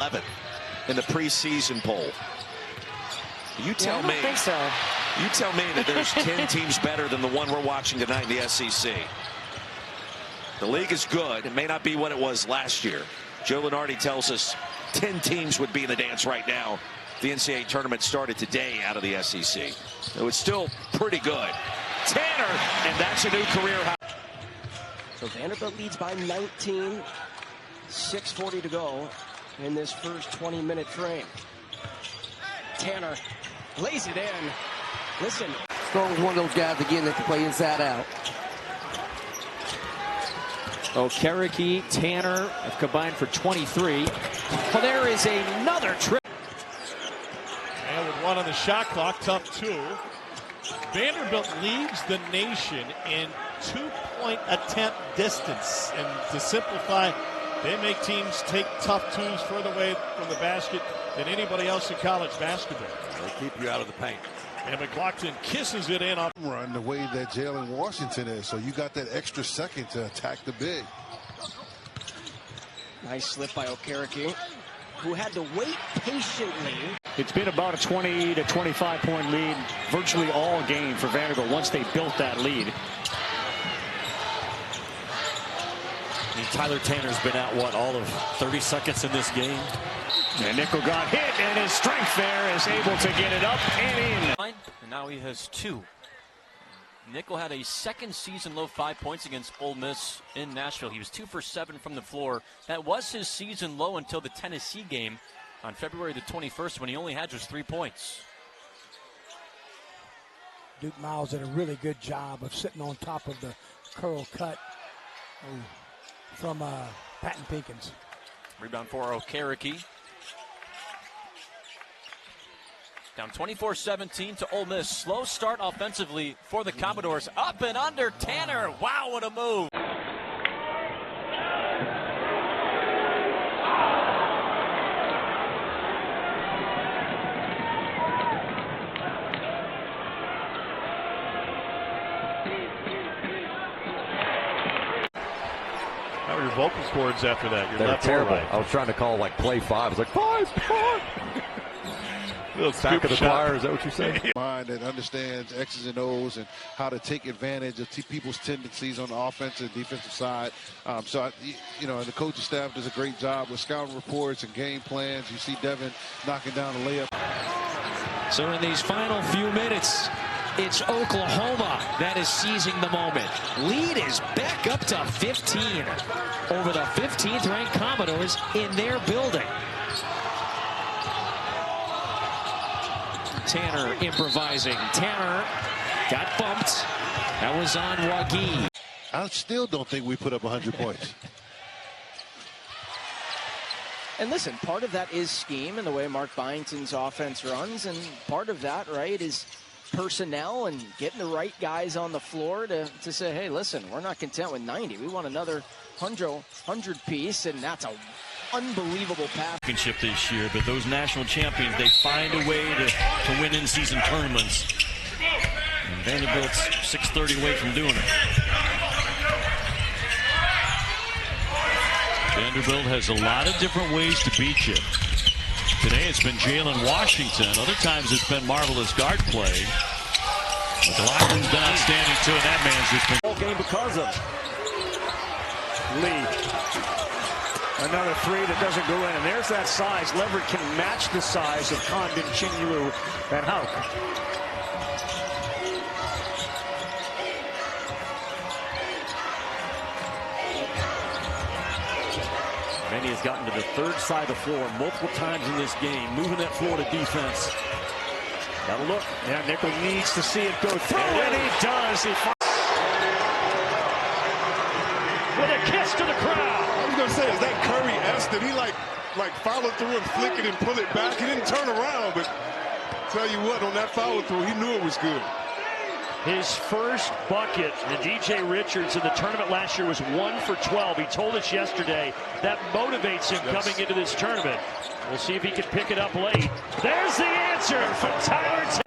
11th in the preseason poll. You tell me. I don't think so. You tell me that there's 10 teams better than the one we're watching tonight in the SEC. The league is good. It may not be what it was last year. Joe Lunardi tells us 10 teams would be in the dance right now. The NCAA tournament started today out of the SEC. So it's still pretty good. Tanner, and that's a new career high. So Vanderbilt leads by 19. 6:40 to go in this first 20-minute frame. Tanner lays it in. Listen. Strong's one of those guys, again, that can play inside out. Okereke, Tanner have combined for 23. Well, there is another trip. And with one on the shot clock, tough two. Vanderbilt leads the nation in two-point attempt distance. And to simplify, they make teams take tough twos further away from the basket than anybody else in college basketball. They keep you out of the paint. And McLaughlin kisses it in off run the way that Jalen Washington is. So you got that extra second to attack the big. Nice slip by Okereke, who had to wait patiently. It's been about a 20 to 25 point lead virtually all game for Vanderbilt once they built that lead. Tyler Tanner's been out, all of 30 seconds in this game. And Nickel got hit, and his strength there is able to get it up and in. And now he has two. Nickel had a second season low 5 points against Ole Miss in Nashville. He was 2 for 7 from the floor. That was his season low until the Tennessee game on February the 21st when he only had just 3 points. Duke Miles did a really good job of sitting on top of the curl cut from Patton Pinkins. Rebound for Okereke. Down 24-17 to Ole Miss. Slow start offensively for the Commodores. Up and under Tanner. Wow, what a move. How are your vocal cords after that? You're They're left terrible. or right? I was trying to call like play 5. It's like 5. Back of the choir, is that what you're saying? Mind that understands X's and O's and how to take advantage of people's tendencies on the offensive and defensive side. The coaching staff does a great job with scouting reports and game plans. You see Devin knocking down a layup. So in these final few minutes, it's Oklahoma that is seizing the moment. Lead is back up to 15 over the 15th ranked Commodores in their building. Tanner improvising. Tanner got bumped. That was on Wagi. I still don't think we put up 100 points. And listen, part of that is scheme and the way Mark Byington's offense runs, and part of that, right, is personnel and getting the right guys on the floor to say, hey, listen, we're not content with 90. We want another 100 piece, and that's a unbelievable pass. Championship this year, but those national champions, they find a way to win in-season tournaments. And Vanderbilt's 6:30 away from doing it. Vanderbilt has a lot of different ways to beat you. Today it's been Jalen Washington. Other times it's been marvelous guard play. McLaughlin's been outstanding too, and that man's just been all game because of Lee. Another three that doesn't go in, and there's that size. Leverett can match the size of Condon, Chinulu, and Houck. Manny has gotten to the third side of the floor multiple times in this game, moving that floor to defense. Got to look. Yeah, Nickel needs to see it go through, and he does. With a kiss to the crowd. I was going to say, is that Curry-esque? Did he like follow through and flick it and pull it back? He didn't turn around, but tell you what, on that follow through, he knew it was good. His first bucket, and DJ Richards in the tournament last year was 1 for 12. He told us yesterday that motivates him coming into this tournament. We'll see if he can pick it up late. There's the answer from Tyler Tanner.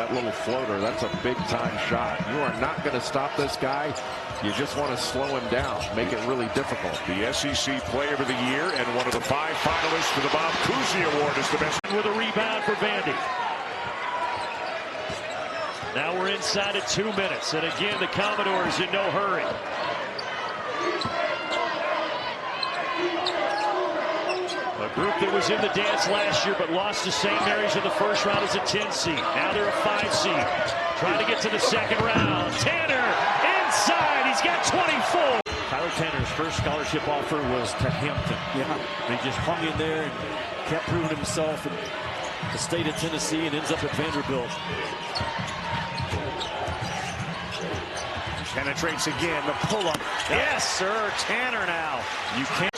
that little floater. That's a big-time shot. You are not going to stop this guy. You just want to slow him down, make it really difficult. The SEC Player of the Year and one of the 5 finalists for the Bob Cousy Award is the best. With a rebound for Vandy. Now we're inside at 2 minutes, and again the Commodores in no hurry. A group that was in the dance last year but lost to St. Mary's in the first round as a 10 seed. Now they're a 5 seed. Trying to get to the second round. Tanner inside. He's got 24. Tyler Tanner's first scholarship offer was to Hampton. Yeah. And he just hung in there and kept proving himself in the state of Tennessee and ends up at Vanderbilt. Penetrates again. The pull-up. Yes, sir. Tanner now. You can't.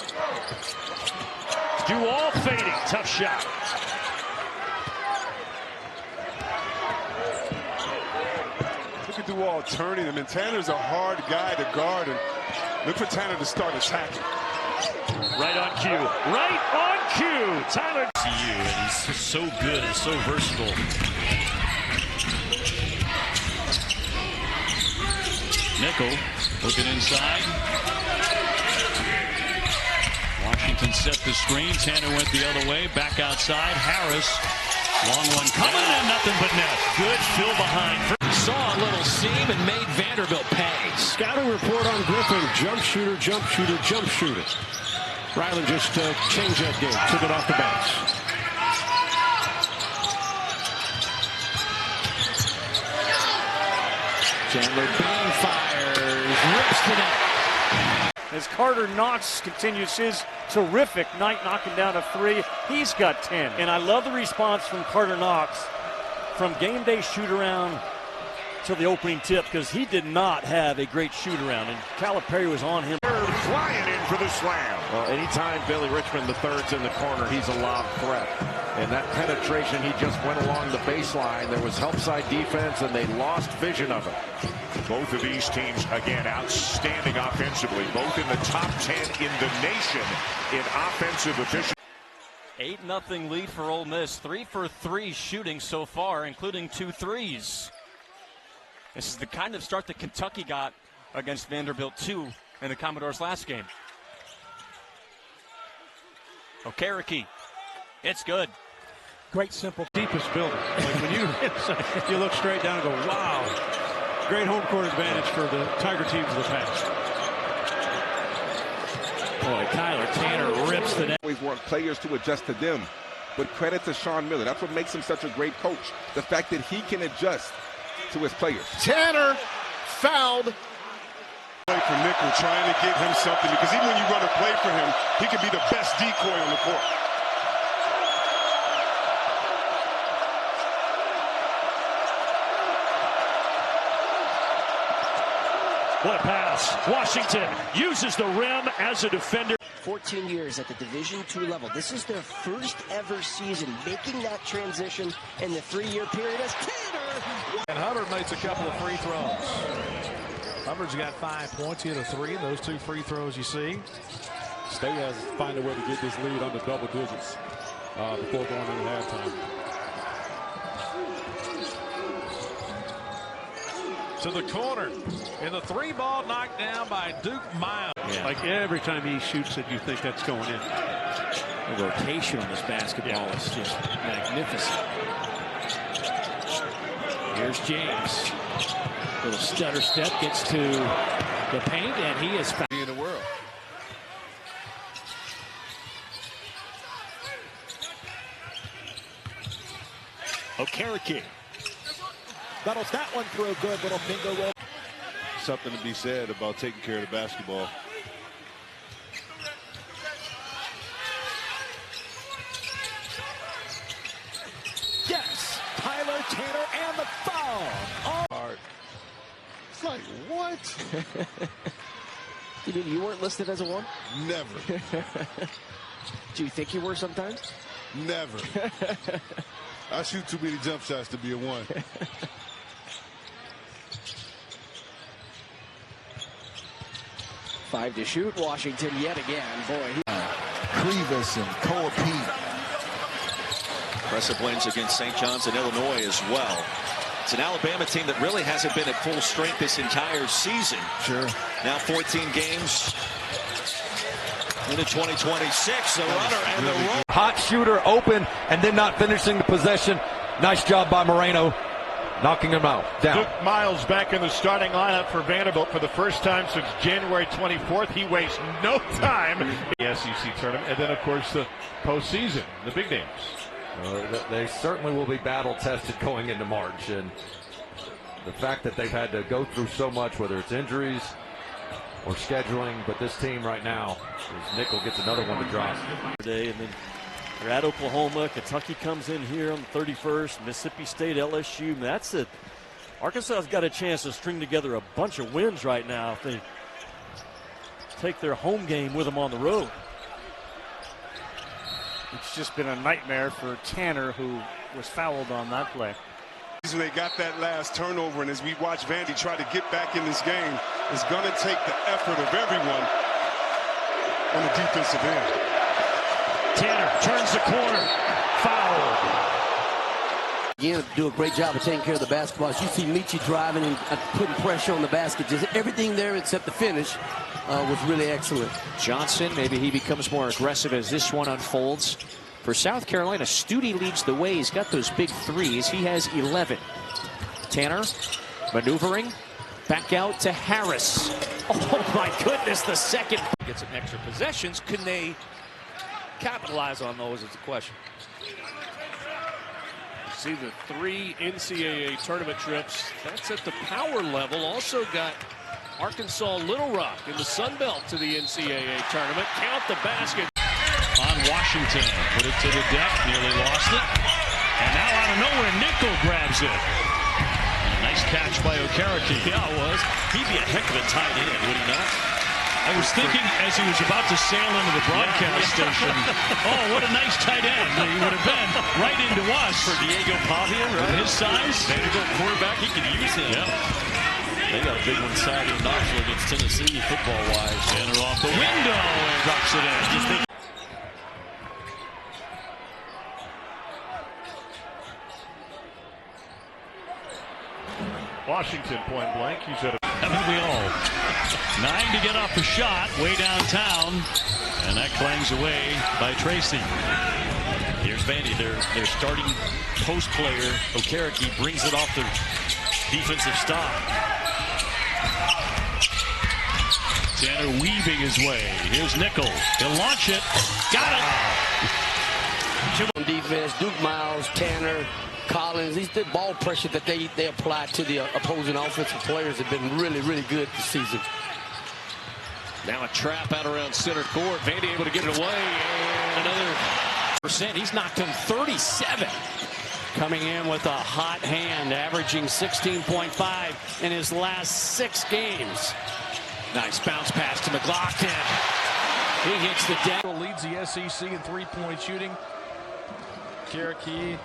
Dual fading. Tough shot. Look at Dual turning him, and Tanner's a hard guy to guard, and look for Tanner to start attacking. Right on cue. Right on cue. Tyler. And he's so good and so versatile. Nickel looking inside. Washington set the screen. Tanner went the other way. Back outside. Harris. Long one coming and nothing but net. Good fill behind. Saw a little seam and made Vanderbilt pay. Scouting report on Griffin. Jump shooter, jump shooter, jump shooter. Ryland just changed that game. Took it off the bench. Chandler Bean fires. Rips to net. As Carter Knox continues his terrific night, knocking down a 3. He's got 10. And I love the response from Carter Knox from game day shoot-around to the opening tip, because he did not have a great shoot-around, and Calipari was on him. Flying in for the slam. Well, anytime Billy Richmond III's in the corner, he's a lob threat. And that penetration, he just went along the baseline. There was help side defense, and they lost vision of it. Both of these teams, again, outstanding offensively. Both in the top 10 in the nation in offensive efficiency. 8-0 lead for Ole Miss. 3 for 3 shooting so far, including 2 threes. This is the kind of start that Kentucky got against Vanderbilt 2 in the Commodores' last game. Okereke. It's good. Great simple. Deepest building. Like when you look straight down and go, wow. Great home court advantage for the Tiger teams of the past. Boy, Kyler Tanner rips the net. Always want players to adjust to them. But credit to Sean Miller. That's what makes him such a great coach. The fact that he can adjust to his players. Tanner fouled. Play for Nickel, trying to get him something, because even when you run a play for him, he can be the best decoy on the court. What a pass. Washington uses the rim as a defender. 14 years at the Division II level. This is their first ever season making that transition in the 3-year period as Tanner. And Hubbard makes a couple of free throws. Hubbard's got 5 points. He had a 3. Those 2 free throws you see. State has to find a way to get this lead under double digits before going into halftime. To the corner, and the 3-ball knocked down by Duke Miles. Yeah. Like every time he shoots it, you think that's going in. The rotation on this basketball is just magnificent. Here's James. Little stutter step, gets to the paint, and he is fouled. In the world. Okereke. Battles that one through a good little finger roll. Something to be said about taking care of the basketball. Yes, Tyler Tanner and the foul. Hard. It's like, what? You mean you weren't listed as a 1? Never. Do you think you were sometimes? Never. I shoot too many jump shots to be a 1. Five to shoot. Washington yet again. Boy, Krivas and Cole Pete. Impressive wins against St. John's and Illinois as well. It's an Alabama team that really hasn't been at full strength this entire season. Sure. Now 14 games into 2026. The runner and the roll. Hot shooter open and then not finishing the possession. Nice job by Moreno, knocking him out. Down. Duke Miles back in the starting lineup for Vanderbilt for the first time since January 24th. He wastes no time in the SEC tournament. And then, of course, the postseason, the big games. They certainly will be battle tested going into March. And the fact that they've had to go through so much, whether it's injuries or scheduling, but this team right now, as Nickel gets another one to drop. Today, and then they're at Oklahoma. Kentucky comes in here on the 31st. Mississippi State, LSU. That's it. Arkansas's got a chance to string together a bunch of wins right now if they take their home game with them on the road. It's just been a nightmare for Tanner, who was fouled on that play. They got that last turnover, and as we watch Vandy try to get back in this game, it's going to take the effort of everyone on the defensive end. Tanner turns the corner. Foul. Again, do a great job of taking care of the basketball. You see Michi driving and putting pressure on the basket. Just everything there except the finish was really excellent. Johnson, maybe he becomes more aggressive as this one unfolds. For South Carolina, Stute leads the way. He's got those big threes. He has 11. Tanner maneuvering back out to Harris. Oh my goodness, the second. Gets some extra possessions. Can they capitalize on those is the question. You see the 3 NCAA tournament trips. That's at the power level. Also got Arkansas Little Rock in the Sun Belt to the NCAA tournament. Count the basket. On Washington, put it to the deck, nearly lost it. And now out of nowhere, Nickel grabs it. Nice catch by Okereke. Yeah, it was. He'd be a heck of a tight end, would he not? I was thinking as he was about to sail into the broadcast station, oh, what a nice tight end he would have been right into us. For Diego Pavia, right? With his size. Vanderbilt quarterback, he could use him. Yeah. They got a big one Saturday in Knoxville against Tennessee football-wise. Tanner off the window and drops it in. Washington point blank. He's at Haven't we all? 9 to get off the shot, way downtown, and that clangs away by Tracy. Here's Vandy, their starting post player, Okereke, brings it off the defensive stop. Tanner weaving his way. Here's Nickel. He'll launch it. Got it. On defense, Duke Miles, Tanner, Collins, the ball pressure that they apply to the opposing offensive players have been really, really good this season. Now a trap out around center court. Vandy able to get it away. And another percent. He's knocked him 37. Coming in with a hot hand, averaging 16.5 in his last 6 games. Nice bounce pass to McLaughlin. He hits the deck. Leads the SEC in three-point shooting. Cherokee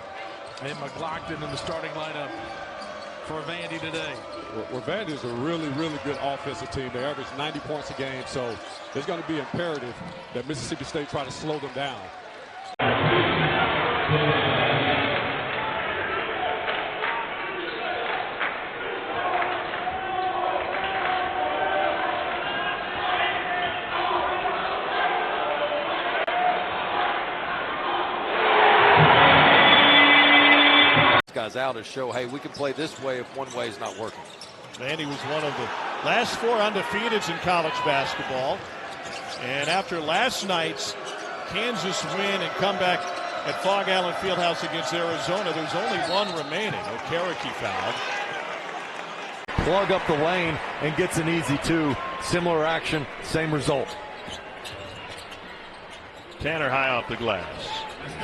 and McLaughlin in the starting lineup for Vandy today. Well, Vandy is a really, really good offensive team. They average 90 points a game, so it's going to be imperative that Mississippi State try to slow them down. Guys out to show, hey, we can play this way if one way is not working. Vandy was one of the last 4 undefeateds in college basketball. And after last night's Kansas win and comeback at Fog Allen Fieldhouse against Arizona, there's only one remaining. Okereke fouled. Plug up the lane and gets an easy 2. Similar action, same result. Tanner high off the glass.